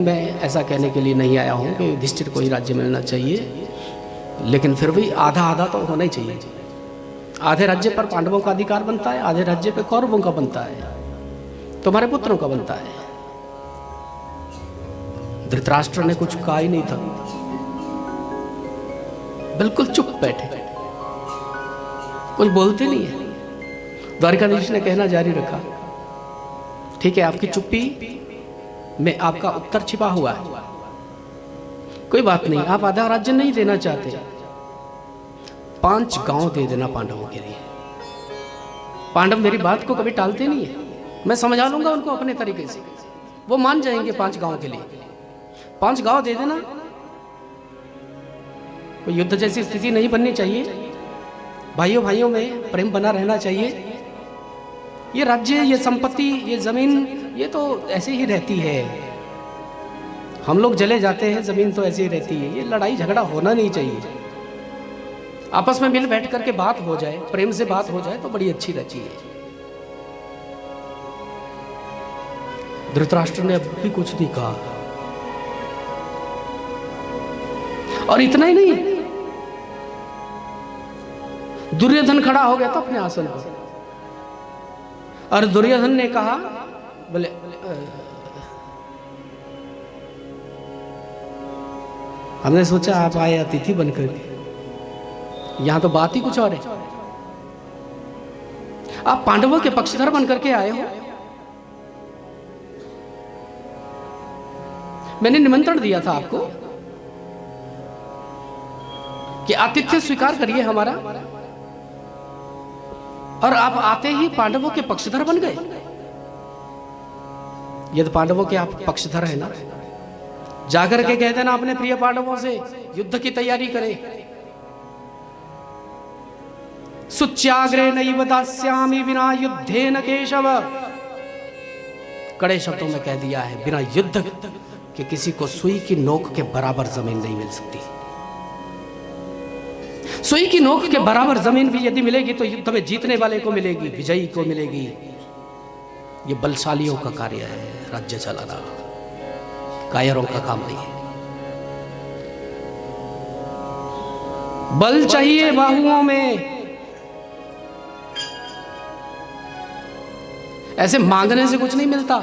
मैं ऐसा कहने के लिए नहीं आया हूँ कि युधिष्ठिर को ही राज्य मिलना चाहिए, लेकिन फिर भी आधा आधा तो होना ही चाहिए। आधे राज्य पर पांडवों का अधिकार बनता है, आधे राज्य पे कौरवों का बनता है, तुम्हारे पुत्रों का बनता है। धृतराष्ट्र ने कुछ कहा ही नहीं था, बिल्कुल चुप बैठे, कुछ बोलते नहीं है। द्वारिकाधीश ने कहना जारी रखा, ठीक है आपकी चुप्पी में आपका उत्तर छिपा हुआ है, कोई बात नहीं, आप आधा राज्य नहीं देना चाहते, 5 गांव दे देना पांडवों के लिए। पांडव मेरी बात को कभी टालते नहीं है, मैं समझा लूंगा उनको अपने तरीके से, वो मान जाएंगे 5 गांव के लिए। 5 गांव दे देना, कोई युद्ध जैसी स्थिति नहीं बननी चाहिए, भाइयों भाइयों में प्रेम बना रहना चाहिए। ये राज्य, ये संपत्ति, ये जमीन, ये तो ऐसे ही रहती है, हम लोग जले जाते हैं, जमीन तो ऐसे ही रहती है। ये लड़ाई झगड़ा होना नहीं चाहिए, आपस में मिल बैठ करके बात हो जाए, प्रेम से बात हो जाए तो बड़ी अच्छी रहती है। धृतराष्ट्र ने अब भी कुछ नहीं कहा, और इतना ही नहीं, दुर्योधन खड़ा हो गया था अपने आसन पर, और दुर्योधन ने कहा, बोले हमने सोचा आप आए अतिथि बनकर के, यहां तो बात ही कुछ और है, आप पांडवों के पक्षधर बनकर के आए हो। मैंने निमंत्रण दिया था आपको कि आतिथ्य स्वीकार करिए हमारा, और आप आते ही पांडवों के पक्षधर बन गए। यदि पांडवों के आप पक्षधर है ना, जाकर के कह देना अपने प्रिय पांडवों से युद्ध की तैयारी करें। सुच्याग्रे नैव दास्यामि विना युद्धेन केशव, कड़े शब्दों में कह दिया है, बिना युद्ध के किसी को सुई की नोक के बराबर जमीन नहीं मिल सकती। सुई की नोक के बराबर जमीन भी यदि मिलेगी तो युद्ध में जीतने वाले को मिलेगी, विजयी को मिलेगी। ये बलशालियों का कार्य है, राज्य चलाना कायरों का काम नहीं है। बल चाहिए बाहुओं में, ऐसे मांगने से कुछ नहीं मिलता।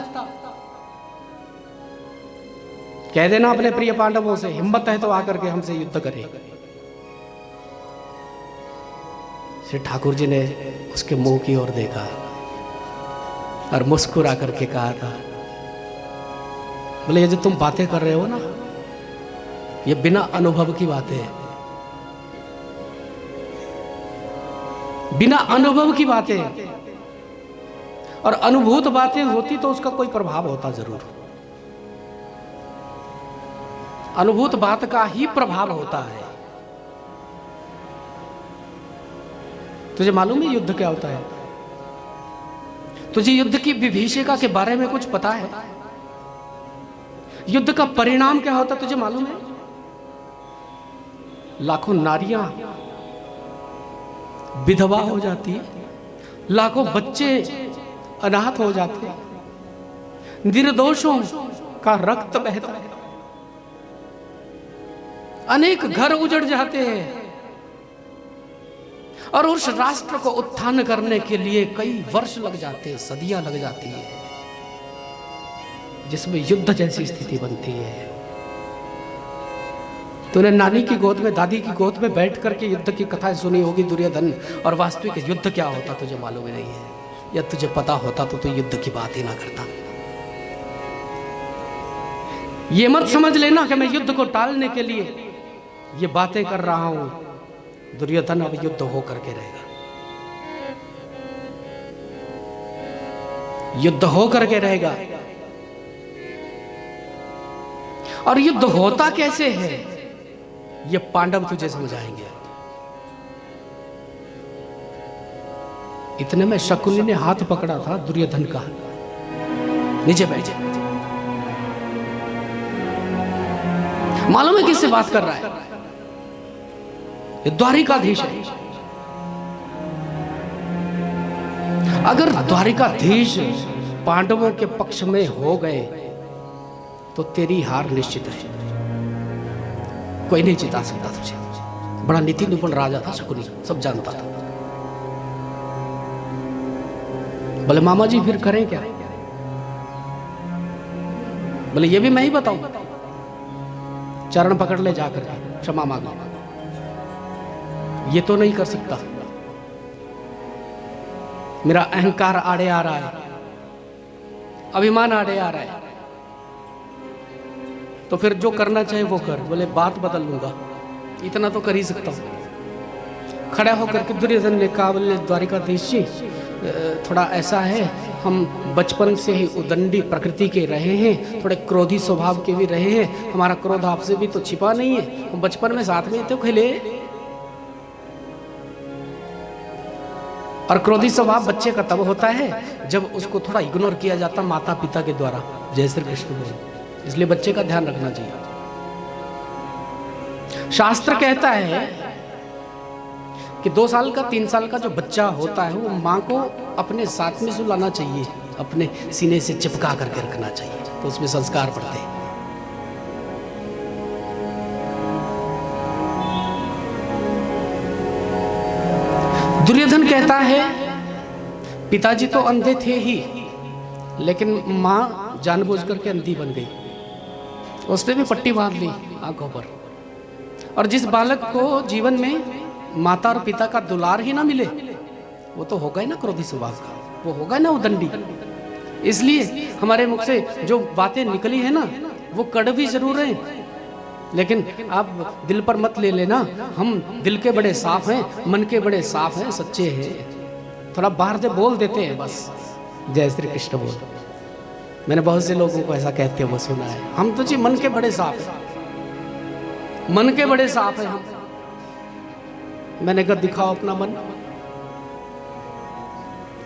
कह देना अपने प्रिय पांडवों से, हिम्मत है तो आकर के हमसे युद्ध करें। श्री ठाकुर जी ने उसके मुंह की ओर देखा और मुस्कुरा करके कहा था, बोले ये जो तुम बातें कर रहे हो ना, ये बिना अनुभव की बातें हैं, बिना अनुभव की बातें, और अनुभूत बातें होती तो उसका कोई प्रभाव होता जरूर। अनुभूत बात का ही प्रभाव होता है। तुझे मालूम है युद्ध क्या होता है? तुझे युद्ध की विभीषिका के बारे में कुछ पता है? युद्ध का परिणाम क्या होता तुझे मालूम है? लाखों नारियां विधवा हो जाती है, लाखों बच्चे अनाथ हो जाते हैं, निर्दोषों का रक्त बहता है, अनेक घर उजड़ जाते हैं, और उस राष्ट्र को उत्थान करने के लिए कई वर्ष लग जाते हैं, सदियां लग जाती है, जिसमें युद्ध जैसी स्थिति बनती है। तूने नानी की गोद में, दादी की गोद में बैठ करके युद्ध की कथाएं सुनी होगी दुर्योधन, और वास्तविक युद्ध क्या होता तुझे मालूम ही नहीं है, या तुझे पता होता तो तू युद्ध की बात ही ना करता। ये मत समझ लेना कि मैं युद्ध को टालने के लिए ये बातें कर रहा हूं। दुर्योधन अब युद्ध हो करके रहेगा, युद्ध हो करके रहेगा। और युद्ध होता कैसे है ये पांडव तुझे समझाएंगे। इतने में शकुनी ने हाथ पकड़ा था दुर्योधन का, नीचे बैठ जा। मालूम है किससे बात कर रहा है? ये द्वारिकाधीश है। अगर द्वारिकाधीश पांडवों के पक्ष में हो गए तो तेरी हार निश्चित है, कोई नहीं जिता सकता तुझे। बड़ा नीति निपुण राजा था शकुनी, सब जानता था। बोले मामा जी फिर करें क्या? बोले ये भी मैं ही बताऊं। चरण पकड़ ले जाकर के क्षमा मांगो। ये तो नहीं कर सकता, मेरा अहंकार आड़े आ रहा है, अभिमान आड़े आ रहा है, तो फिर जो करना चाहे वो कर। बोले बात बदल लूंगा, इतना तो कर ही सकता हूं। खड़ा होकर के दुर्योधन ने कहा, बोले द्वारिकाधीश जी थोड़ा ऐसा है, हम बचपन से ही उदंडी प्रकृति के रहे हैं, थोड़े क्रोधी स्वभाव के भी रहे हैं, हमारा क्रोध आपसे भी तो छिपा नहीं है, हम बचपन में साथ में तो खेले। और क्रोधी स्वभाव बच्चे का तब होता है जब उसको थोड़ा इग्नोर किया जाता माता पिता के द्वारा। जय श्री कृष्ण बोल। इसलिए बच्चे का ध्यान रखना चाहिए। शास्त्र कहता है कि 2 साल का 3 साल का जो बच्चा होता है वो माँ को अपने साथ में सुलाना चाहिए, अपने सीने से चिपका करके रखना चाहिए, तो उसमें संस्कार पड़ते हैं। दुर्योधन कहता है पिताजी तो अंधे थे ही, लेकिन माँ जानबूझ करके अंधी बन गई, उसने भी पट्टी बांध ली आंखों पर। और जिस बालक को जीवन में माता और पिता का दुलार ही ना मिले, वो तो होगा ही ना क्रोधी स्वभाव का, वो होगा ना उदंडी। इसलिए हमारे मुख से जो बातें निकली है ना, वो कड़वी जरूर है, लेकिन आप दिल पर मत ले लेना। हम दिल के बड़े साफ हैं, मन के बड़े साफ हैं, सच्चे हैं, थोड़ा बाहर से बोल देते हैं बस। जय श्री कृष्ण बोल। मैंने बहुत से लोगों को ऐसा कहते हुए सुना है, हम तो जी मन के बड़े साफ हैं, मन के बड़े साफ हैं हम। मैंने कहा दिखाओ अपना मन,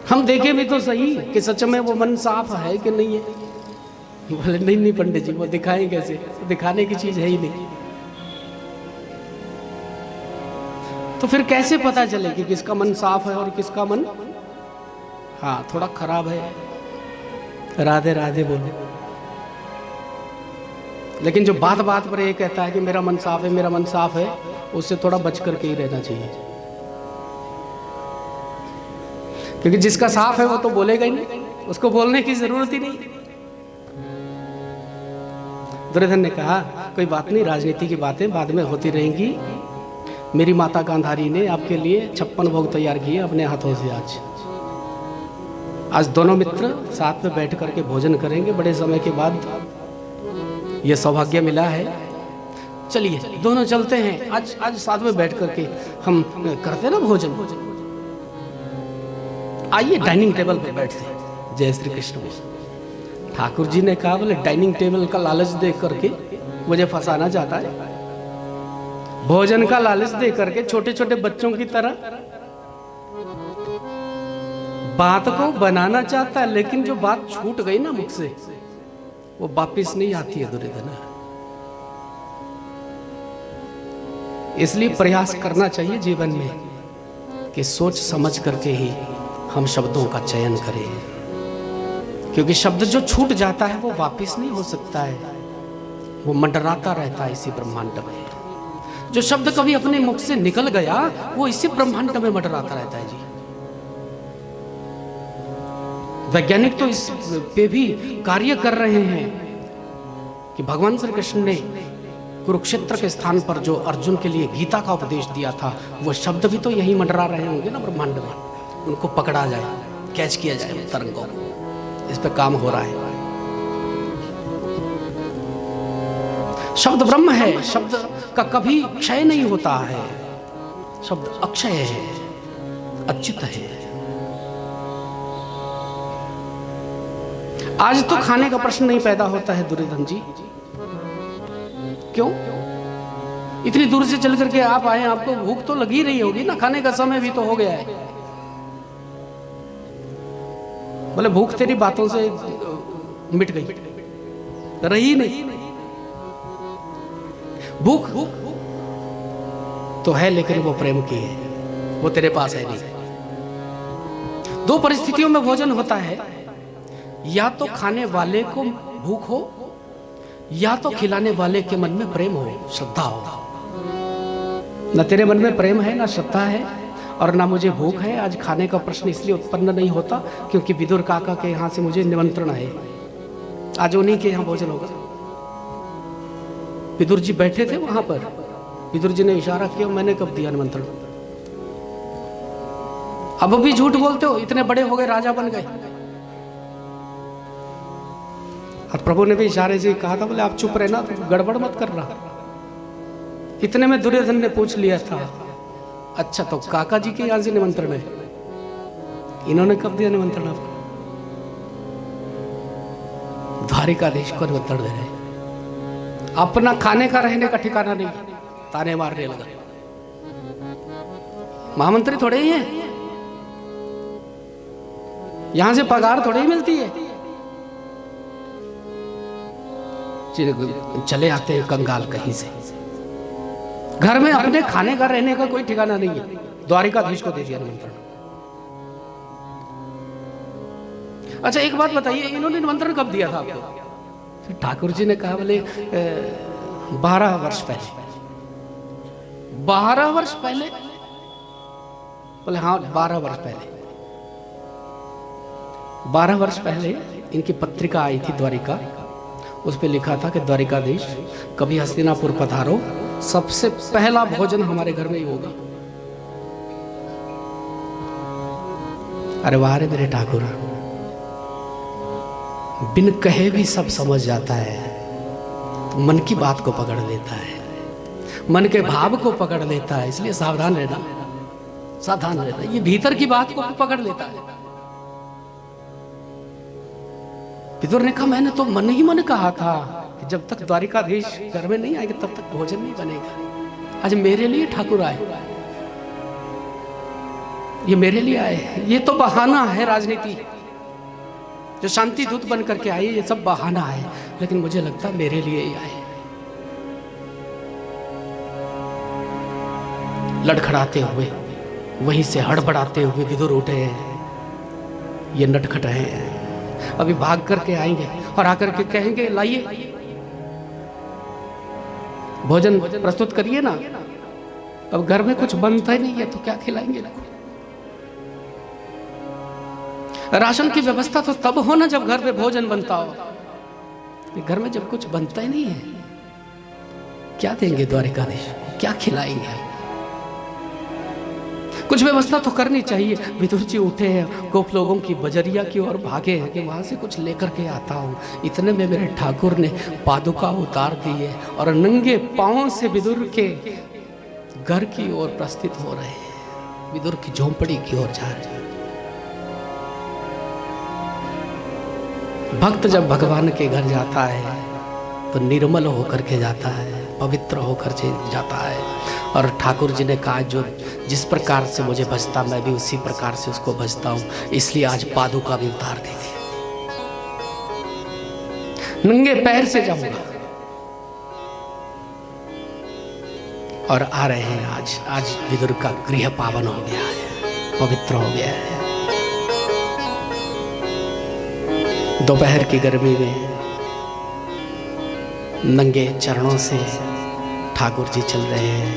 हम देखें भी तो सही कि सच में वो मन साफ है कि नहीं है। बोले नहीं नहीं पंडित जी, वो दिखाएं कैसे, दिखाने की चीज है ही नहीं। तो फिर कैसे पता चले कि किसका मन साफ है और किसका मन हाँ थोड़ा खराब है? राधे राधे बोलो। लेकिन जो बात बात पर ये कहता है कि मेरा मन साफ है, मेरा मन साफ है, उससे थोड़ा बच करके ही रहना चाहिए, क्योंकि जिसका साफ है वो तो बोलेगा ही नहीं, उसको बोलने की जरूरत ही नहीं। दुर्योधन ने कहा कोई बात नहीं, राजनीति की बातें बाद में होती रहेंगी। मेरी माता गांधारी ने आपके लिए 56 भोग तैयार किए अपने हाथों से। आज दोनों मित्र साथ में बैठ करके भोजन करेंगे, बड़े समय के बाद यह सौभाग्य मिला है। चलिए दोनों चलते हैं, आज साथ में बैठ करके हम करते ना भोजन। आइए डाइनिंग टेबल पे बैठते हैं। जय श्री कृष्ण। ठाकुर जी ने कहा बोले डाइनिंग टेबल का लालच दे करके मुझे फंसाना चाहता है, भोजन का लालच दे करके छोटे छोटे बच्चों की तरह बात को बनाना चाहता है, लेकिन जो बात छूट गई ना मुख से वो वापिस नहीं आती है दुर्योधन। इसलिए प्रयास करना चाहिए जीवन में कि सोच समझ करके ही हम शब्दों का चयन करें, क्योंकि शब्द जो छूट जाता है वो वापिस नहीं हो सकता है, वो मंडराता रहता है इसी ब्रह्मांड में। जो शब्द कभी अपने मुख से निकल गया वो इसी ब्रह्मांड में मंडराता रहता है जी। वैज्ञानिक तो इस पे भी कार्य कर रहे हैं कि भगवान श्री कृष्ण ने कुरुक्षेत्र के स्थान पर जो अर्जुन के लिए गीता का उपदेश दिया था, वो शब्द भी तो यही मंडरा रहे होंगे ना ब्रह्मांड में। उनको पकड़ा जाए, कैच किया जाए तरंगों को, इस पे काम हो रहा है। शब्द ब्रह्म है, शब्द का कभी क्षय नहीं होता है, शब्द अक्षय है, अच्युत है। आज तो खाने का प्रश्न नहीं पैदा होता है दुर्योधन जी। क्यों? इतनी दूर से चल करके आप आए, आपको भूख तो लगी रही होगी ना, खाने का समय भी तो हो गया है। बोले भूख तेरी बातों से मिट गई, रही नहीं। भूख तो है लेकिन वो प्रेम की है, वो तेरे पास है नहीं। दो परिस्थितियों में भोजन होता है, या तो खाने वाले को भूख हो या तो खिलाने वाले के मन में प्रेम हो, श्रद्धा हो। न तेरे मन में प्रेम है, ना श्रद्धा है, और ना मुझे भूख है। आज खाने का प्रश्न इसलिए उत्पन्न नहीं होता क्योंकि विदुर काका के यहाँ से मुझे निमंत्रण है। आज उन्हीं के यहाँ भोजन होगा। विदुर जी बैठे थे वहां पर, विदुर जी ने इशारा किया, मैंने कब दिया निमंत्रण? अब भी झूठ बोलते हो, इतने बड़े हो गए, राजा बन गए। और प्रभु ने भी इशारे से कहा था, बोले आप चुप रहना, तो गड़बड़ मत कर रहा। इतने में दुर्योधन ने पूछ लिया था, अच्छा तो काका जी के यहां से निमंत्रण है, इन्होंने कब दिया निमंत्रण आपको? द्वारिकाधीश को निमंत्रण दे रहे, अपना खाने का रहने का ठिकाना नहीं, ताने मारने लगा। महामंत्री थोड़े ही हैं, यहां से पगार थोड़ी ही मिलती है। चले आते हैं कंगाल कहीं से, घर में अपने खाने का रहने का कोई ठिकाना नहीं है, द्वारिकाधीश को दे दिया निमंत्रण। अच्छा एक बात बताइए, इन्होंने निमंत्रण कब दिया था आपको? ठाकुर जी ने कहा, बोले 12 वर्ष पहले। 12 वर्ष पहले? बोले हाँ 12 वर्ष पहले। 12 वर्ष पहले इनकी पत्रिका आई थी द्वारिका, उस पे लिखा था कि द्वारिकाधीश कभी हस्तिनापुर पधारो, सबसे पहला भोजन हमारे घर में ही होगा। अरे वाह रे मेरे ठाकुर, बिन कहे भी सब समझ जाता है, तो मन की बात को पकड़ लेता है, मन के भाव को पकड़ लेता है, इसलिए सावधान रहना, सावधान रहना। ये भीतर की बात को पकड़ लेता है। विदुर ने कहा, मैंने तो मन ही मन कहा था कि जब तक द्वारिकाधीश घर में नहीं आएंगे तब तक भोजन नहीं बनेगा। आज मेरे लिए ठाकुर आए, ये मेरे लिए आए। ये तो बहाना है राजनीति, जो शांति दूत बन करके आए, ये सब बहाना है, लेकिन मुझे लगता है मेरे लिए ही आए। लड़खड़ाते हुए, वहीं से हड़बड़ाते हुए विदुर उठे हैं, ये नटखट हैं, अभी भाग करके आएंगे और आकर के कहेंगे लाइए भोजन प्रस्तुत करिए ना। अब घर में कुछ बनता ही नहीं है तो क्या खिलाएंगे? राशन की व्यवस्था तो तब हो ना जब घर पे भोजन बनता हो। घर में जब कुछ बनता ही नहीं है, क्या देंगे द्वारिकाधीश? क्या खिलाएंगे? कुछ व्यवस्था तो करनी चाहिए। विदुर जी उठे हैं, गोप लोगों की बजरिया की ओर भागे हैं कि वहां से कुछ लेकर के आता हूँ। इतने में मेरे ठाकुर ने पादुका उतार दी है और नंगे पांवों से विदुर के घर की ओर प्रस्थित हो रहे हैं, विदुर की झोंपड़ी की ओर जा रहे हैं। भक्त जब भगवान के घर जाता है तो निर्मल होकर के जाता है, पवित्र होकर के जाता है। और ठाकुर जी ने कहा, जो जिस प्रकार से मुझे भजता मैं भी उसी प्रकार से उसको भजता हूँ, इसलिए आज पादुका भी उतार दी थी। नंगे पैर से जाऊंगा और आ रहे हैं। आज विदुर का गृह पावन हो गया है, पवित्र हो गया है। दोपहर की गर्मी में नंगे चरणों से ठाकुर जी चल रहे हैं।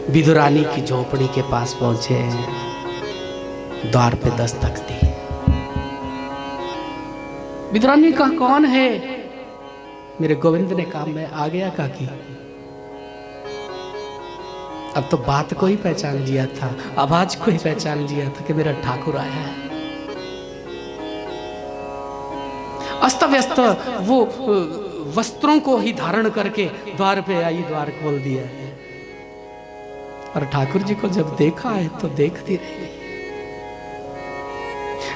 विदुरानी की झोपड़ी के पास पहुंचे, द्वार पे दस्तक दी। विदुरानी कहा, कौन है? मेरे गोविंद ने कहा, मैं आ गया काकी। अब तो बात को ही पहचान लिया था, आवाज को ही पहचान लिया था कि मेरा ठाकुर आया है। अस्त व्यस्त वो वस्त्रों को ही धारण करके द्वार पे आई, द्वार खोल दिया है। और ठाकुर जी को जब देखा है तो देखती रह गई,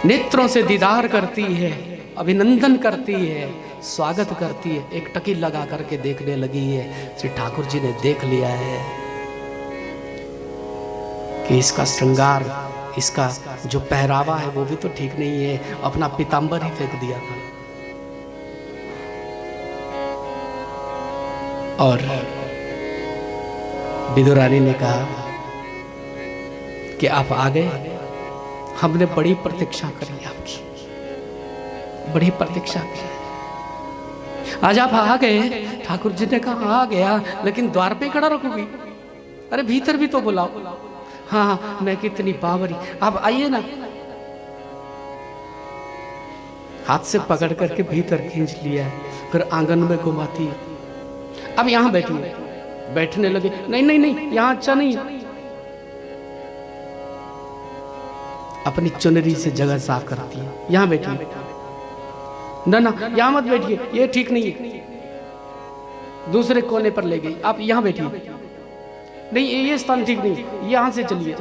नेत्रों से दीदार करती है, अभिनंदन करती है, स्वागत करती है, एक टकी लगा करके देखने लगी है। श्री ठाकुर जी ने देख लिया है कि इसका श्रृंगार, इसका जो पहरावा है वो भी तो ठीक नहीं है, अपना पीतांबर ही फेंक दिया था। और विदुरानी ने कहा कि आप आ गए, हमने बड़ी प्रतीक्षा करी आपकी, बड़ी प्रतीक्षा की। आज आप आ गए, ठाकुर जी ने कहा आ गया, लेकिन द्वार पे खड़ा रखोगी? अरे भीतर भी तो बुलाओ। हाँ हाँ, मैं कितनी बावरी, आप आइए ना। हाथ से पकड़ करके भीतर खींच लिया, फिर आंगन में घुमाती। अब यहां बैठिए। बैठने लगे, नहीं नहीं नहीं, यहां अच्छा नहीं। अपनी चुनरी से जगह साफ करती है, यहां बैठिए। ना ना, यहां मत बैठिए, ये ठीक नहीं है। दूसरे कोने पर ले गई, आप यहां बैठिए। नहीं, ये स्थान ठीक नहीं, यहां से चलिए।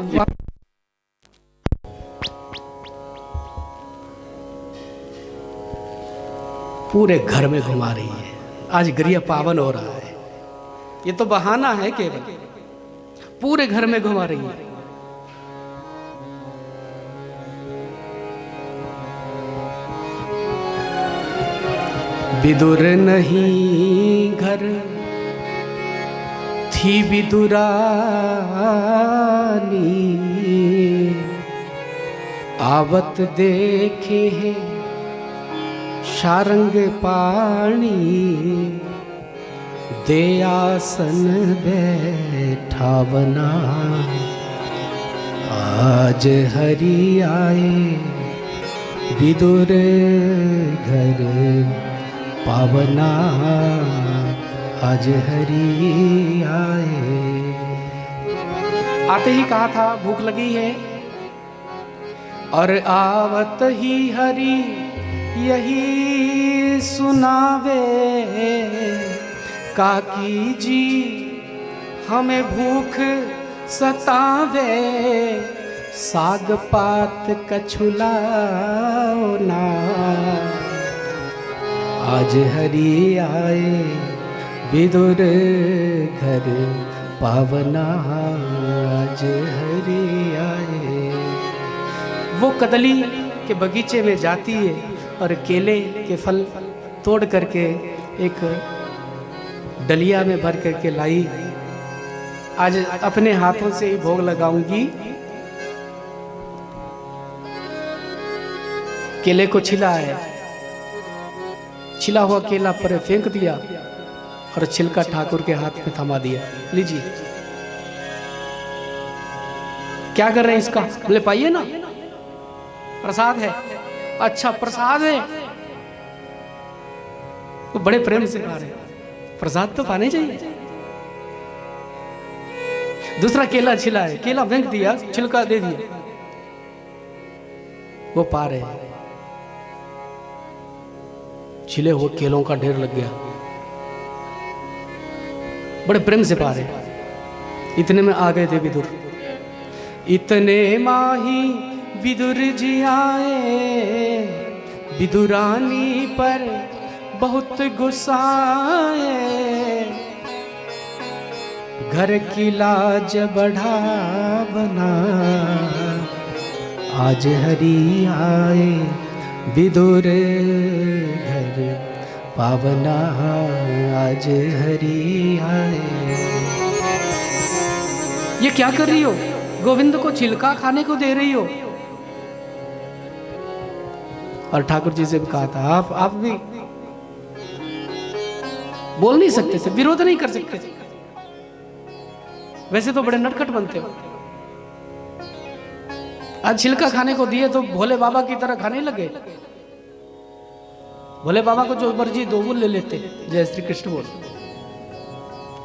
पूरे घर में घुमा रही है। आज गृह पावन हो रहा है, ये तो बहाना है केवल। पूरे घर में घुमा रही है। विदुर नहीं घर थी विदुरानी, आवत देखे हैं शारंग पाणी, दे आसन बैठावना, आज हरि आए विदुर घर पावना, आज हरि आए। आते ही कहा था भूख लगी है, और आवत ही हरि यही सुनावे, काकी जी हमें भूख सतावे, साग पात कछुलाओ ना, आज हरि आए विदुर घर पावना, आज हरि आए। वो कदली के बगीचे में जाती है और केले के फल तोड़ करके एक डलिया में भर करके लाई। आज अपने हाथों से ही भोग लगाऊंगी। केले को छिला है, छिला हुआ केला पर फेंक दिया और छिलका ठाकुर के हाथ में थमा दिया। लीजिए, क्या कर रहे हैं इसका? बोले पाइए ना, प्रसाद है। अच्छा प्रसाद है, वो बड़े प्रेम से खा रहे हैं। प्रसाद तो पाने चाहिए। दूसरा केला छिला है, केला फेंक दिया, छिलका दे दिया, वो पा रहे हैं। छिले हुए केलों का ढेर लग गया, बड़े प्रेम से पा रहे। इतने में आ गए थे विदुर। इतने माही विदुर जी आए, विदुरानी पर बहुत गुस्साए, घर की लाज बढ़ा बना, आज हरि आए विदुर घर पावना, आज हरि आए। ये क्या कर रही हो? गोविंद को छिलका खाने को दे रही हो। और ठाकुर जी से भी कहा था, आप भी बोल नहीं सकते थे, विरोध नहीं कर सकते थे। वैसे तो बड़े नटखट बनते हो। आज छिलका खाने को दिए तो भोले बाबा की तरह खाने लगे। भोले बाबा को जो मर्जी दो वो ले लेते, जय श्री कृष्ण बोल।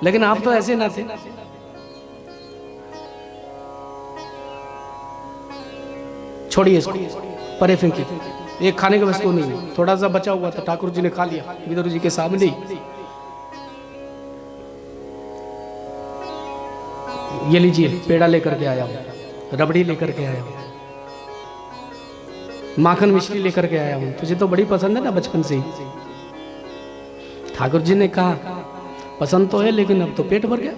लेकिन आप तो ऐसे ना थे। छोड़िए इसको, परे फेंकी। ये खाने की वस्तु नहीं है, थोड़ा सा बचा हुआ था, ठाकुर जी ने खा लिया विदुर जी के सामने ही। ये लीजिए, पेड़ा लेकर के आया हूं, रबड़ी लेकर के आया हूं, माखन मिश्री लेकर के आया हूं, तुझे तो बड़ी पसंद है ना बचपन से ही। ठाकुर जी ने कहा पसंद तो है, लेकिन अब तो पेट भर गया,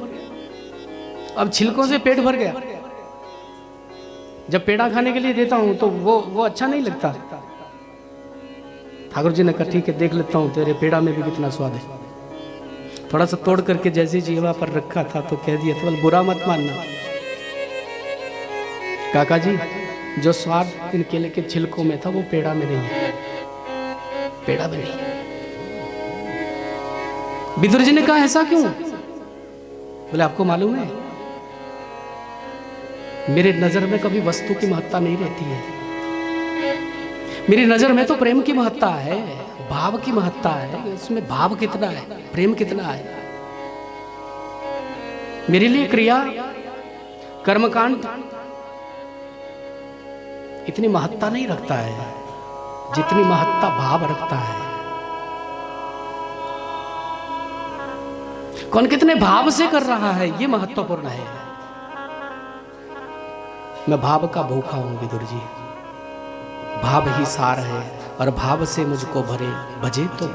अब छिलकों से पेट भर गया। जब पेड़ा खाने के लिए देता हूं तो वो अच्छा नहीं लगता। ठाकुर जी ने कहा ठीक है, देख लेता हूं तेरे पेड़ा में भी कितना स्वाद है। थोड़ा सा तोड़ करके जैसे जीवा पर रखा था तो कह दिया, तो बुरा मत मानना काका जी, जो स्वाद इन केले के छिलकों में था वो पेड़ा में नहीं है, पेड़ा में नहीं। विदुर जी ने कहा ऐसा क्यों? बोले आपको मालूम है, मेरे नजर में कभी वस्तु की महत्ता नहीं रहती है। मेरी नजर में तो प्रेम की महत्ता है, भाव की महत्ता है। इसमें भाव कितना है, प्रेम कितना है। मेरे लिए क्रिया कर्मकांड इतनी महत्ता नहीं रखता है जितनी महत्ता भाव रखता है। कौन कितने भाव से कर रहा है ये महत्वपूर्ण है। मैं भाव का भूखा हूं विदुर जी, भाव ही सार है और भाव से मुझको भरे भजे तो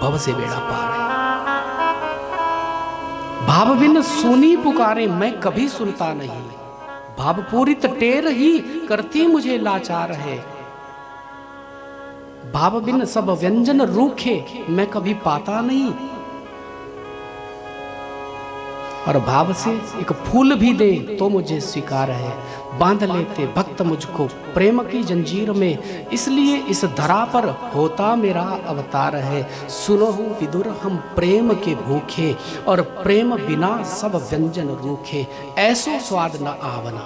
भव से बेड़ा पार है। भाव बिन सुनी पुकारे मैं कभी सुनता नहीं, भाव पूरित टेर ही करती मुझे लाचार है। भाव बिन सब व्यंजन रूखे मैं कभी पाता नहीं, और भाव से एक फूल भी दे तो मुझे स्वीकार है। बांध लेते भक्त मुझको प्रेम की जंजीर में, इसलिए इस धरा पर होता मेरा अवतार है। सुनो विदुर हम प्रेम के भूखे, और प्रेम बिना सब व्यंजन रूखे। ऐसो स्वाद न आवना,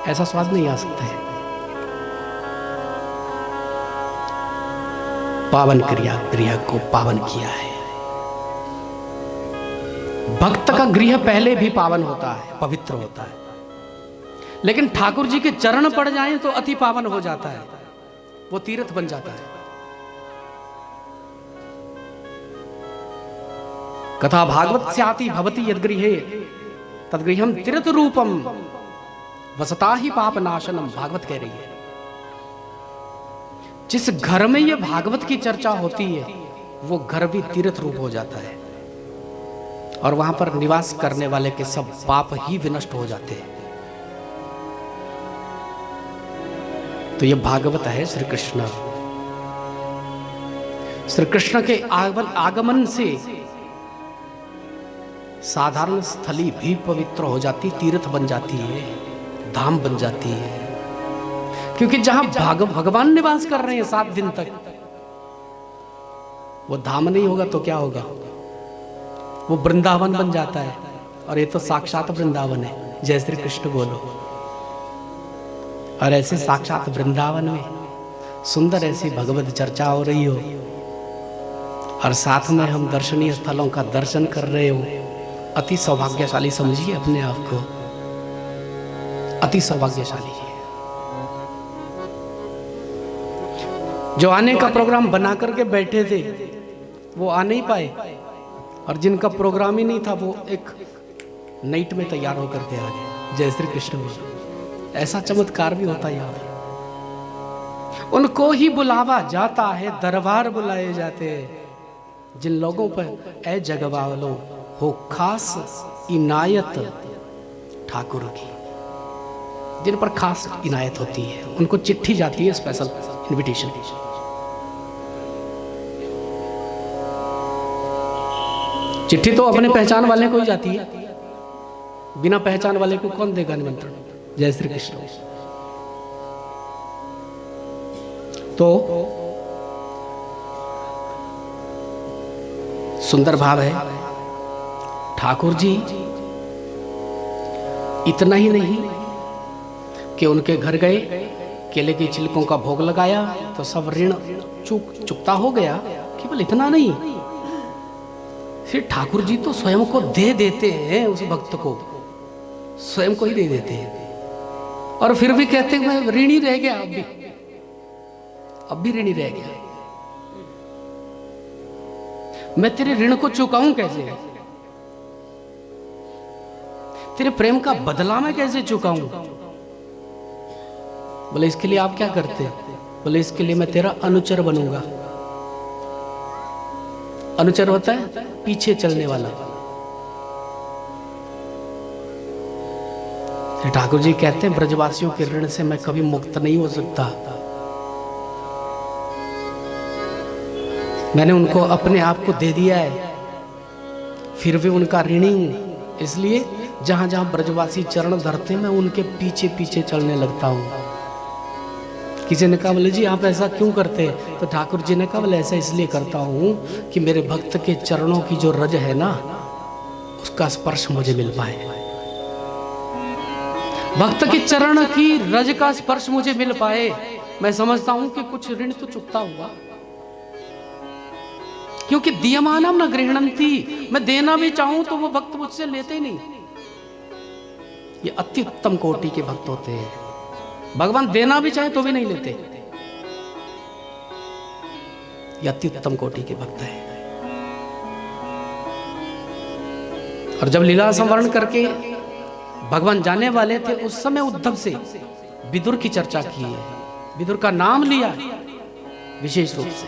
ऐसा स्वाद नहीं आ सकता है। पावन क्रिया गृह को पावन किया है। भक्त का गृह पहले भी पावन होता है, पवित्र होता है, लेकिन ठाकुर जी के चरण पड़ जाएं तो अति पावन हो जाता है, वो तीर्थ बन जाता है। कथा भागवत स्याति भवति यद्गृहे तद्गृहम तीर्थ रूपम वसता ही पाप नाशनम, भागवत कह रही है। जिस घर में ये भागवत की चर्चा होती है वो घर भी तीर्थ रूप हो जाता है, और वहां पर निवास करने वाले के सब पाप ही विनष्ट हो जाते हैं। तो ये भागवत है श्री कृष्ण। श्री कृष्ण के आगमन से साधारण स्थली भी पवित्र हो जाती, तीर्थ बन जाती है, धाम बन जाती है। क्योंकि जहां भगवान निवास कर रहे हैं 7 दिन तक, वो धाम नहीं होगा तो क्या होगा? वो वृंदावन बन जाता है, और ये तो साक्षात वृंदावन है। जय श्री कृष्ण बोलो। और ऐसे साक्षात वृंदावन में सुंदर ऐसी भगवत चर्चा हो रही हो, और साथ में हम दर्शनीय स्थलों का दर्शन कर रहे हो, अति सौभाग्यशाली समझिए अपने आप को, अति सौभाग्यशाली है। जो आने का प्रोग्राम बना करके बैठे थे वो आ नहीं पाए, और जिनका प्रोग्राम ही नहीं था वो एक नाइट में तैयार होकर के आ गए। जय श्री कृष्ण। ऐसा चमत्कार भी होता है यहाँ पे। उनको ही बुलावा जाता है, दरबार बुलाए जाते हैं। जिन लोगों पर ए जगवालो हो खास इनायत ठाकुर की, जिन पर खास इनायत होती है, उनको चिट्ठी जाती है, स्पेशल इनविटेशन। चिट्ठी तो अपने पहचान वाले को ही जाती है, बिना पहचान वाले को कौन देगा निमंत्रण? जय श्री कृष्ण। तो सुंदर भाव है। ठाकुर जी इतना ही नहीं कि उनके घर गए, केले के छिलकों का भोग लगाया तो सब ऋण चुकता हो गया, केवल इतना नहीं, फिर ठाकुर जी तो स्वयं को दे देते हैं, उस भक्त को स्वयं को ही दे देते हैं, और फिर भी कहते हैं मैं ऋणी रह गया, अब भी ऋणी रह गया, मैं तेरे ऋण को चुकाऊं कैसे? तेरे प्रेम का बदला मैं कैसे चुकाऊं? बोले इसके लिए आप क्या करते? बोले इसके लिए मैं तेरा अनुचर बनूंगा। अनुचर होता है पीछे चलने वाला। ठाकुर जी कहते हैं ब्रजवासियों के ऋण से मैं कभी मुक्त नहीं हो सकता। मैंने उनको अपने आप को दे दिया है, फिर भी उनका ऋणी हूं। इसलिए जहां जहां ब्रजवासी चरण धरते मैं उनके पीछे पीछे चलने लगता हूं। किसी ने कहा बोले जी आप ऐसा क्यों करते? तो ठाकुर जी ने कहा बोले ऐसा इसलिए करता हूँ कि मेरे भक्त के चरणों की जो रज है ना, उसका स्पर्श मुझे मिल पाए। भक्त के चरण की रज का स्पर्श मुझे मिल पाए। मैं समझता हूं कि कुछ ऋण तो चुकता हुआ, क्योंकि दीयमानम न गृह्णन्ति, मैं देना भी चाहूं तो वो भक्त मुझसे लेते ही नहीं। ये अति उत्तम कोटि के भक्त होते हैं। भगवान देना भी चाहे तो भी नहीं लेते। ये अति उत्तम कोटि के भक्त हैं। और जब लीला संवरण करके भगवान जाने वाले थे, उस समय उद्धव से विदुर की चर्चा की है, विदुर का नाम लिया विशेष रूप से।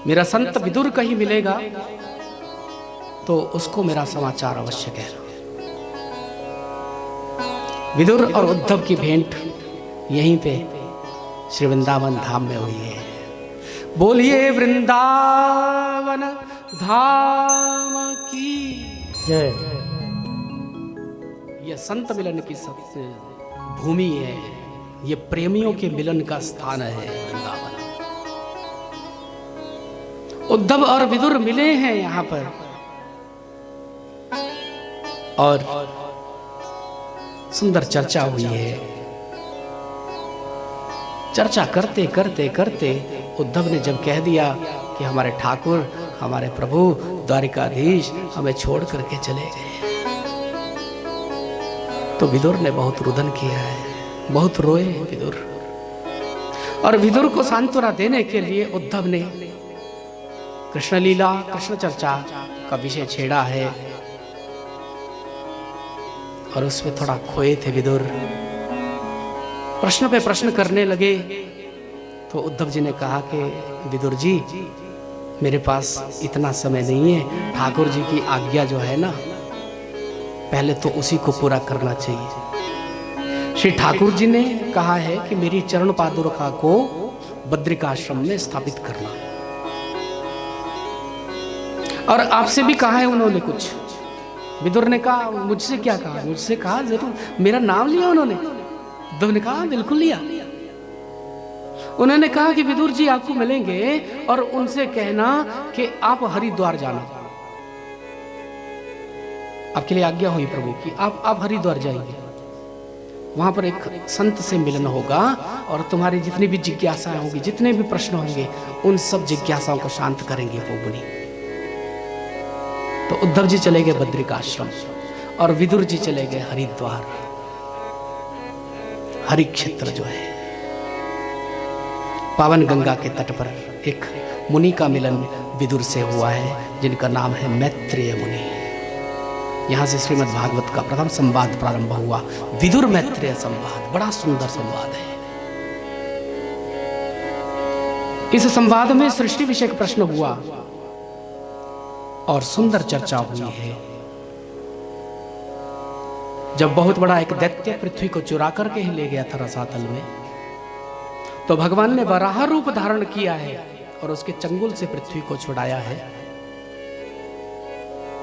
मेरा संत विदुर कहीं मिलेगा तो उसको मेरा समाचार अवश्य कहना। विदुर और उद्धव की भेंट यहीं पे श्री वृंदावन धाम में हुई है। बोलिए वृंदावन धाम की जय। यह संत मिलन की सबसे भूमि है, ये प्रेमियों के मिलन का स्थान है वृंदावन। उद्धव और विदुर मिले हैं यहां पर, और सुंदर चर्चा हुई है। चर्चा करते करते करते उद्धव ने जब कह दिया कि हमारे ठाकुर, हमारे प्रभु द्वारिकाधीश हमें छोड़ करके चले गए, तो विदुर ने बहुत रुदन किया है, बहुत रोए विदुर। और विदुर को सांत्वना देने के लिए उद्धव ने कृष्ण लीला, कृष्ण चर्चा का विषय छेड़ा है, और उसमें थोड़ा खोए थे विदुर। प्रश्न पे प्रश्न करने लगे तो उद्धव जी ने कहा कि विदुर जी, मेरे पास इतना समय नहीं है, ठाकुर जी की आज्ञा जो है ना, पहले तो उसी को पूरा करना चाहिए। श्री ठाकुर जी ने कहा है कि मेरी चरण पादुका को बद्रिकाश्रम में स्थापित करना, और आपसे भी कहा है उन्होंने कुछ। विदुर ने कहा मुझसे क्या कहा? मुझसे कहा जरूर, मेरा नाम लिया उन्होंने। उद्धव ने कहा बिल्कुल लिया। उन्होंने कहा कि विदुर जी आपको मिलेंगे और उनसे कहना कि आप हरिद्वार जाना, आपके लिए आज्ञा हुई प्रभु की, आप हरिद्वार जाएंगे, वहां पर एक संत से मिलन होगा और तुम्हारी जितनी भी जिज्ञासाएं होंगी, जितने भी प्रश्न होंगे, उन सब जिज्ञासाओं को शांत करेंगे वो मुनि। तो उद्धव जी चले गए बद्रिकाश्रम और विदुर जी चले गए हरिद्वार। हरि क्षेत्र जो है, पावन गंगा के तट पर एक मुनि का मिलन विदुर से हुआ है, जिनका नाम है मैत्रेय मुनि। यहां से श्रीमद् भागवत का प्रथम संवाद प्रारंभ हुआ, विदुर मैत्रेय संवाद। बड़ा सुंदर संवाद है। इस संवाद में सृष्टि विषयक प्रश्न हुआ और सुंदर चर्चा हुई है। जब बहुत बड़ा एक दैत्य पृथ्वी को चुरा करके ही ले गया था रसातल में, तो भगवान ने वराह रूप धारण किया है और उसके चंगुल से पृथ्वी को छुड़ाया है।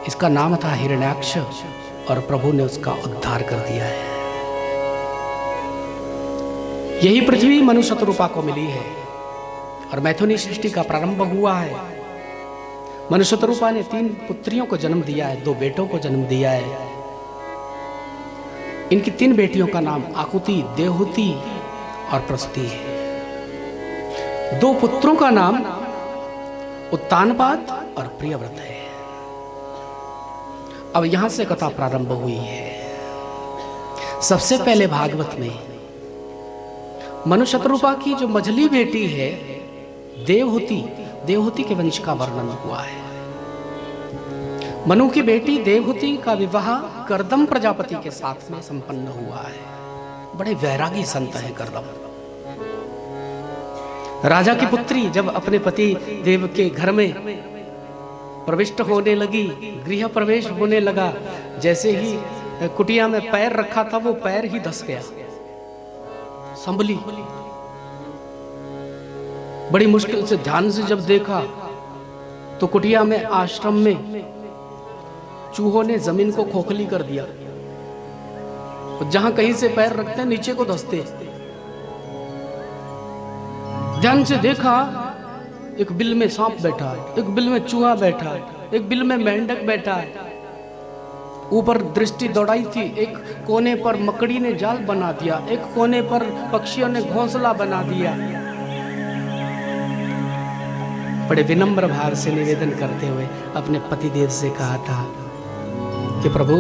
इसका नाम था हिरण्याक्ष, और प्रभु ने उसका उद्धार कर दिया है। यही पृथ्वी मनु शतरूपा को मिली है और मैथुनी सृष्टि का प्रारंभ हुआ है। मनु शतरूपा ने 3 पुत्रियों को जन्म दिया है, 2 बेटों को जन्म दिया है। इनकी 3 बेटियों का नाम आकुति, देवहूति और प्रसूति है। 2 पुत्रों का नाम उत्तानपाद और प्रियव्रत है। अब यहां से कथा प्रारंभ हुई है। सबसे पहले भागवत में मनु शतरूपा की जो मझली बेटी है देवहूति, देवहूति के वंश का वर्णन हुआ है। मनु की बेटी देवहूति का विवाह कर्दम प्रजापति के साथ में संपन्न हुआ है। बड़े वैरागी संत हैं कर्दम। राजा की पुत्री जब अपने पति देव के घर में प्रविष्ट होने लगी, गृह प्रवेश होने लगा, जैसे ही कुटिया में पैर रखा था वो पैर ही धस गया, संभली। बड़ी मुश्किल से ध्यान से जब देखा तो कुटिया में आश्रम में चूहों ने जमीन को खोखली कर दिया, और जहां कहीं से पैर रखते नीचे को धंसते। ध्यान से देखा, एक बिल में सांप बैठा है, एक बिल में चूहा बैठा है, एक बिल में मेंढक बैठा है। ऊपर दृष्टि दौड़ाई थी, एक कोने पर मकड़ी ने जाल बना दिया, एक कोने पर पक्षियों ने घोंसला बना दिया। बड़े विनम्र भाव से निवेदन करते हुए अपने पतिदेव से कहा था कि प्रभु,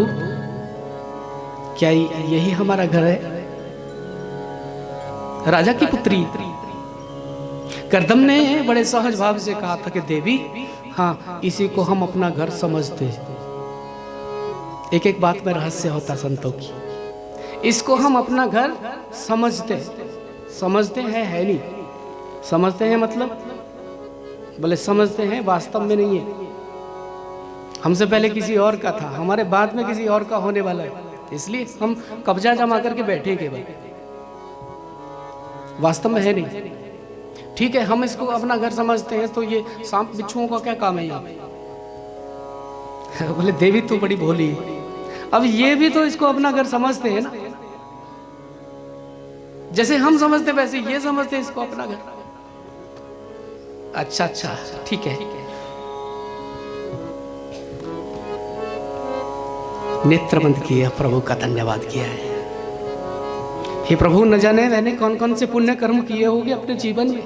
क्या यही हमारा घर है? राजा की पुत्री कर्दम ने बड़े सहज भाव से कहा था कि देवी, हाँ, इसी को हम अपना घर समझते। एक एक बात में रहस्य होता संतों की। इसको हम अपना घर समझते। समझते हैं, है नहीं। समझते हैं मतलब बोले समझते हैं, वास्तव में नहीं है। हमसे पहले किसी और का था, हमारे बाद में किसी और का होने वाला है, इसलिए हम कब्जा जमा करके बैठे केवल, वास्तव में है नहीं। ठीक है, हम इसको अपना घर समझते हैं, तो ये सांप बिच्छुओं का क्या काम है यहाँ पे? बोले देवी तू बड़ी भोली है। अब ये भी तो इसको अपना घर समझते हैं ना, जैसे हम समझते वैसे ये समझते इसको अपना घर। अच्छा अच्छा, ठीक है। नेत्र बंद किया, प्रभु का धन्यवाद किया है। हे प्रभु, न जाने मैंने कौन कौन से पुण्य कर्म किए होंगे अपने जीवन में,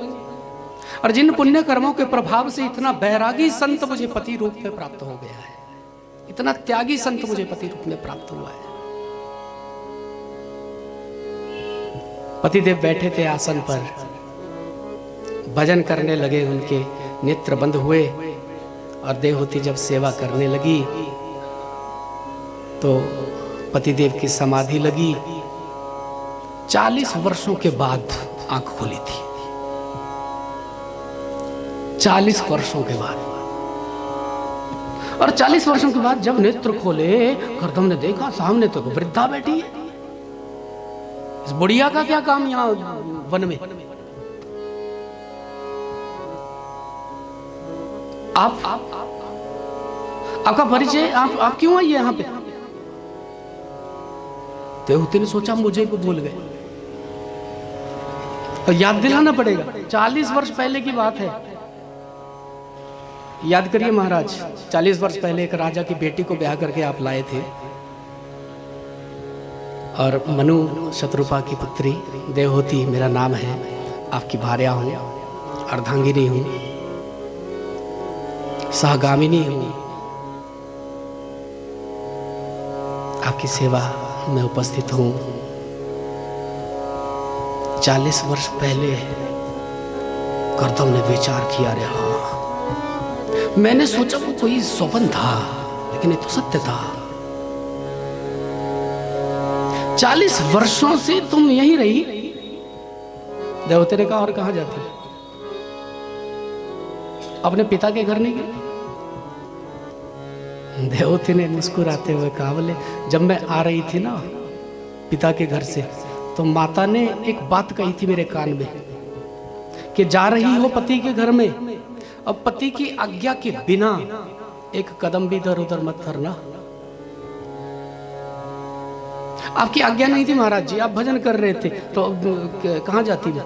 और जिन पुण्य कर्मों के प्रभाव से इतना बैरागी संत मुझे पति रूप में प्राप्त हो गया है, इतना त्यागी संत मुझे पति रूप में प्राप्त हुआ है। पतिदेव बैठे थे आसन पर, भजन करने लगे, उनके नेत्र बंद हुए, और देवहूति जब सेवा करने लगी तो पतिदेव की समाधि लगी। 40 वर्षों के बाद आंख खोली थी, 40 वर्षों के बाद। और 40 वर्षों के बाद जब नेत्र खोले, कर्दम ने देखा सामने तो वृद्धा बैठी है। इस बुढ़िया का क्या काम यहाँ वन में? आपका परिचय, आप क्यों आई यहाँ पे? देवहूति ने सोचा मुझे को भूल गए, और याद दिलाना पड़ेगा। 40 वर्ष पहले की बात है, याद करिए महाराज। 40 वर्ष पहले एक राजा की बेटी को ब्याह करके आप लाए थे, और मनु शत्रुपा की पुत्री देवहूति मेरा नाम है, आपकी भार्या हूँ, अर्धांगिनी हूँ, सहगामिनी हूँ, आपकी सेवा में उपस्थित हूँ। 40 वर्ष पहले कर्दम ने विचार किया, रे हाँ, मैंने सोचा वो कोई स्वप्न था, लेकिन ये तो सत्य था। 40 वर्षों से तुम यहीं रही। देवहूति ने कहा, और कहां जाती? अपने पिता के घर नहीं गई? देवहूति ने मुस्कुराते हुए कहा, बोले जब मैं आ रही थी ना पिता के घर से, तो माता ने एक बात कही थी मेरे कान में कि जा रही हो पति के घर में, अब पति की आज्ञा के बिना एक कदम भी इधर उधर मत करना। आपकी आज्ञा नहीं थी महाराज जी, आप भजन कर रहे थे, तो कहां जाती मैं?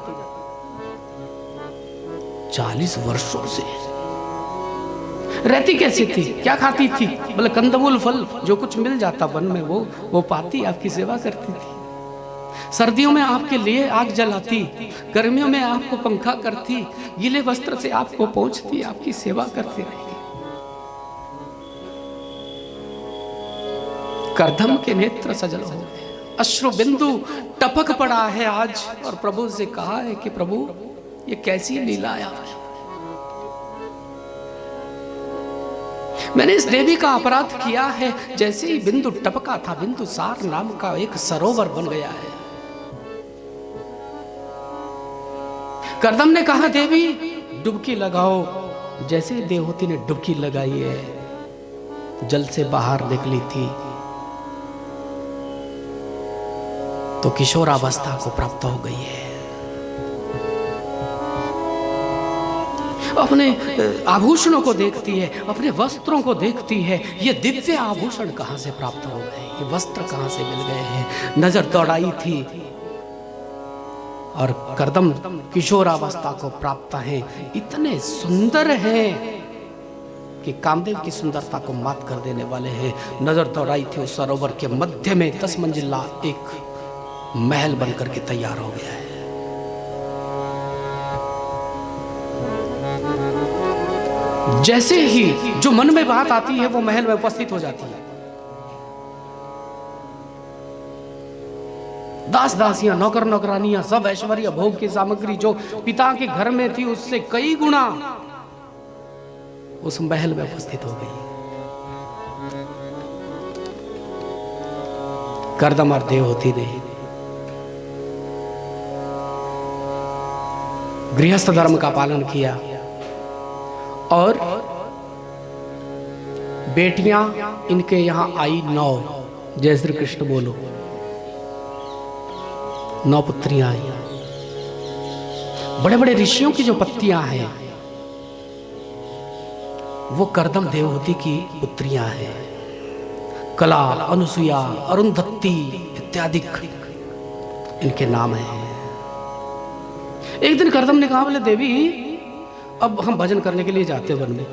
40 वर्षों से रहती कैसी थी, क्या खाती थी? बोले कंदमूल फल, जो कुछ मिल जाता वन में वो पाती, आपकी सेवा करती थी। सर्दियों में आपके लिए आग जलाती, गर्मियों में आपको पंखा करती, गीले वस्त्र से आपको पोंछती, आपकी सेवा करती रहेगी। कर्दम के नेत्र सजल हो गए, अश्रु बिंदु टपक पड़ा है आज, और प्रभु से कहा है कि प्रभु ये कैसी लीला है आपकी। मैंने इस देवी का अपराध किया है, जैसे ही बिंदु टपका था, बिंदु सार नाम का एक सरोवर बन गया है। कर्दम ने कहा, देवी डुबकी लगाओ। जैसे देवहूति ने डुबकी लगाई है, जल से बाहर निकली थी तो किशोरावस्था को प्राप्त हो गई है। अपने आभूषणों को देखती है, अपने वस्त्रों को देखती है, ये दिव्य आभूषण कहां से प्राप्त हो गए, ये वस्त्र कहां से मिल गए हैं। नजर दौड़ाई थी, और कर्दम किशोरावस्था को प्राप्त हैं, इतने सुंदर हैं कि कामदेव की सुंदरता को मात कर देने वाले हैं। नजर दौड़ाई थी उस सरोवर के मध्य में 10 मंजिला एक महल बनकर के तैयार हो गया है। जैसे ही जो मन में बात आती है वो महल में उपस्थित हो जाती है। दास दासियां, नौकर नौकरानियां, सब ऐश्वर्य भोग की सामग्री जो पिता के घर में थी उससे कई गुना उस महल में उपस्थित हो गई। कर्दम और देवहूति ने गृहस्थ धर्म का पालन किया और बेटियां इनके यहां आई 9। जय श्री कृष्ण बोलो। 9 पुत्रियां आई। बड़े बड़े ऋषियों की जो पत्नियां हैं वो कर्दम देवहूति की पुत्रियां हैं। कला, अनुसुया, अरुंधति इत्यादि इनके नाम हैं। एक दिन कर्दम ने कहा, बोले देवी अब हम भजन करने के लिए जाते वन में।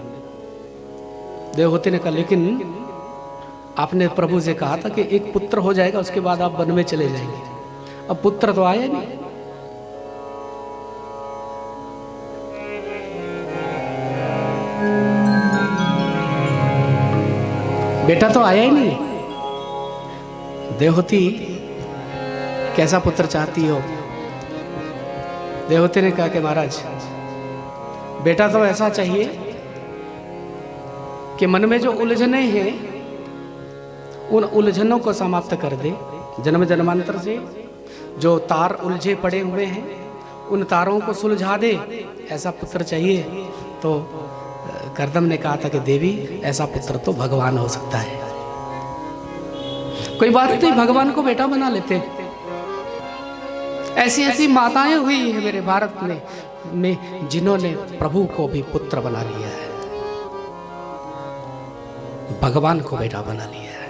देवहूति ने कहा, लेकिन आपने प्रभु से कहा था कि एक पुत्र हो जाएगा उसके बाद आप वन में चले जाएंगे। अब पुत्र तो आया नहीं। बेटा तो आया ही नहीं। देवहूति कैसा पुत्र चाहती हो? देवहूति ने कहा कि महाराज बेटा तो ऐसा चाहिए कि मन में जो उलझने हैं उन उलझनों को समाप्त कर दे। जन्म जन्मांतर से जो तार उलझे पड़े हुए हैं उन तारों को सुलझा दे, ऐसा पुत्र चाहिए। तो कर्दम ने कहा था कि देवी ऐसा पुत्र तो भगवान हो सकता है। कोई बात नहीं, भगवान को बेटा बना लेते। ऐसी ऐसी माताएं हुई है मेरे भारत में जिन्होंने प्रभु को भी पुत्र बना लिया है, भगवान को बेटा बना लिया है।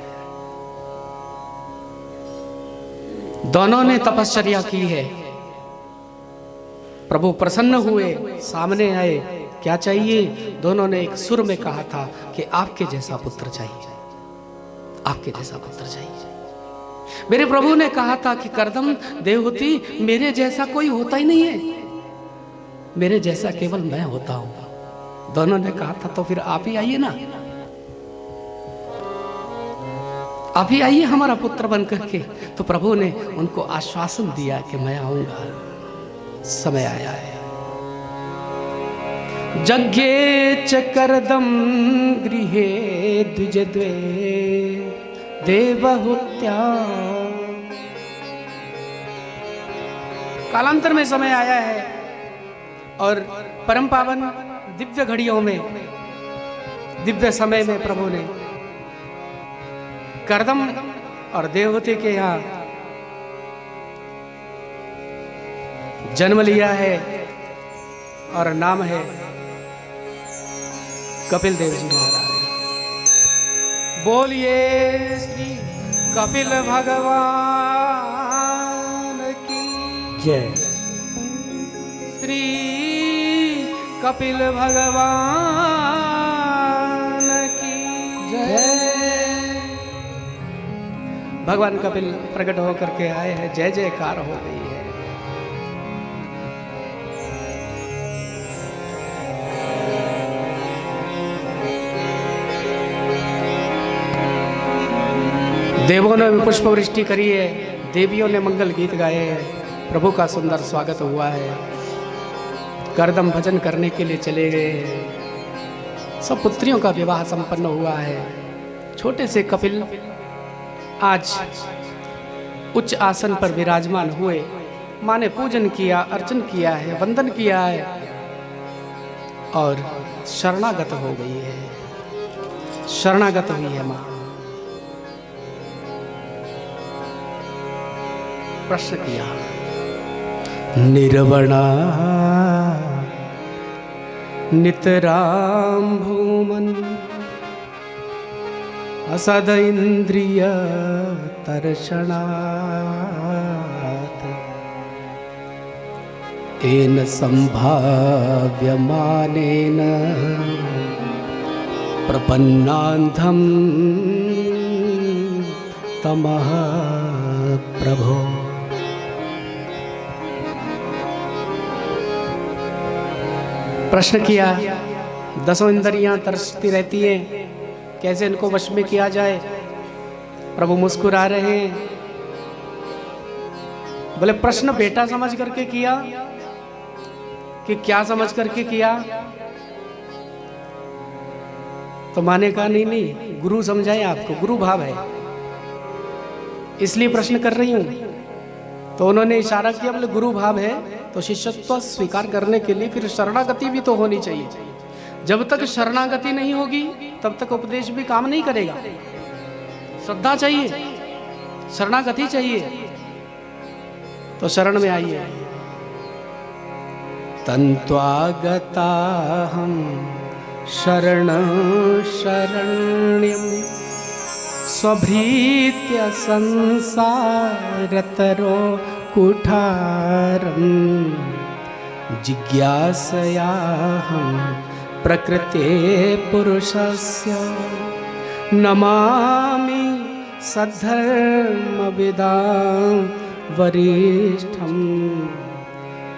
दोनों ने तपश्चर्या की है। प्रभु प्रसन्न हुए, सामने आए, क्या चाहिए? दोनों ने एक सुर में कहा था कि आपके जैसा पुत्र चाहिए, आपके जैसा पुत्र चाहिए। मेरे प्रभु ने कहा था कि कर्दम देवहूति मेरे जैसा कोई होता ही नहीं है, मेरे जैसा केवल मैं होता हूं। दोनों ने कहा था तो फिर आप ही आइए ना, आप ही आइए हमारा पुत्र बन करके। तो प्रभु ने उनको आश्वासन दिया कि मैं आऊंगा, समय आया है। जज्ञे च कर्दम गृहे द्विजद्वे देवहूत्या। कालांतर में समय आया है और परम पावन दिव्य घड़ियों में, दिव्य समय में प्रभु ने कर्दम और देवहूति के यहाँ जन्म लिया है और नाम है कपिल देव जी महाराज। बोलिए श्री कपिल भगवान की जय। श्री कपिल भगवान की जय। भगवान कपिल प्रकट होकर के आए हैं, जय जयकार हो गई है। देवों ने पुष्प वृष्टि करी है, देवियों ने मंगल गीत गाए हैं, प्रभु का सुंदर स्वागत हुआ है। कर्दम भजन करने के लिए चले गए हैं। सब पुत्रियों का विवाह संपन्न हुआ है। छोटे से कपिल आज उच्च आसन पर विराजमान हुए। माँ ने पूजन किया, अर्चन किया है, वंदन किया है और शरणागत हो गई है, शरणागत हुई है माँ। प्रश्न किया, निर्वणा नितराम भूमन असद इंद्रिय तर्षणात् येन संभाव्यमानेन प्रपन्नान्धं तमः प्रभो। प्रश्न किया, 10 इंद्रियां तरसती रहती हैं, कैसे इनको वश में किया जाए? प्रभु मुस्कुरा रहे हैं। बोले प्रश्न बेटा समझ करके किया कि क्या समझ करके किया? तो माने कहा नहीं, गुरु समझाए आपको, गुरु भाव है इसलिए प्रश्न कर रही हूं। तो उन्होंने इशारा किया, बोले गुरु भाव है तो शिष्यत्व स्वीकार करने के लिए फिर शरणागति भी तो होनी चाहिए। जब तक शरणागति नहीं होगी तब तक उपदेश भी काम नहीं करेगा। श्रद्धा चाहिए, शरणागति चाहिए। तो शरण में आइए। तन्त्वागताहं शरणं स्वभृत्य संसारतरो कुठारं जिज्ञासयाहं प्रकृते पुरुषस्य नमामि सद्धर्मविदां वरिष्ठं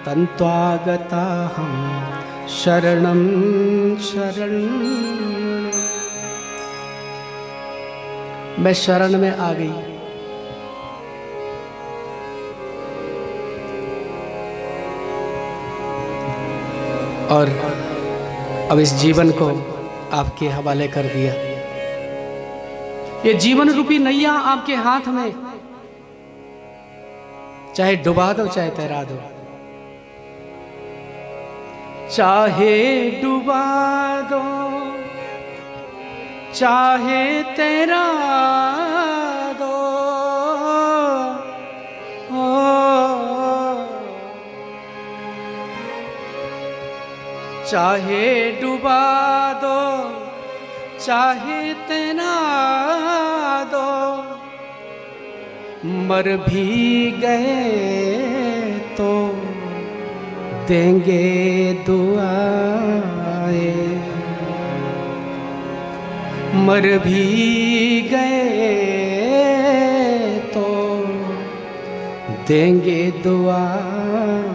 तन्त्वागताहं शरणं मैं शरण में आ गई। और अब इस जीवन को आपके हवाले कर दिया। ये जीवन रूपी नैया आपके हाथ में, चाहे डुबा दो चाहे तैरा दो। चाहे डुबा दो चाहे तैरा दो, चाहे डुबा दो चाहे तैरा दो, मर भी गए तो देंगे दुआएं, मर भी गए तो देंगे दुआएं।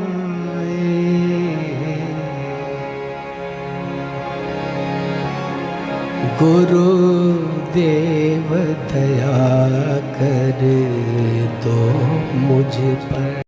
गुरुदेव दया कर दो मुझ पर।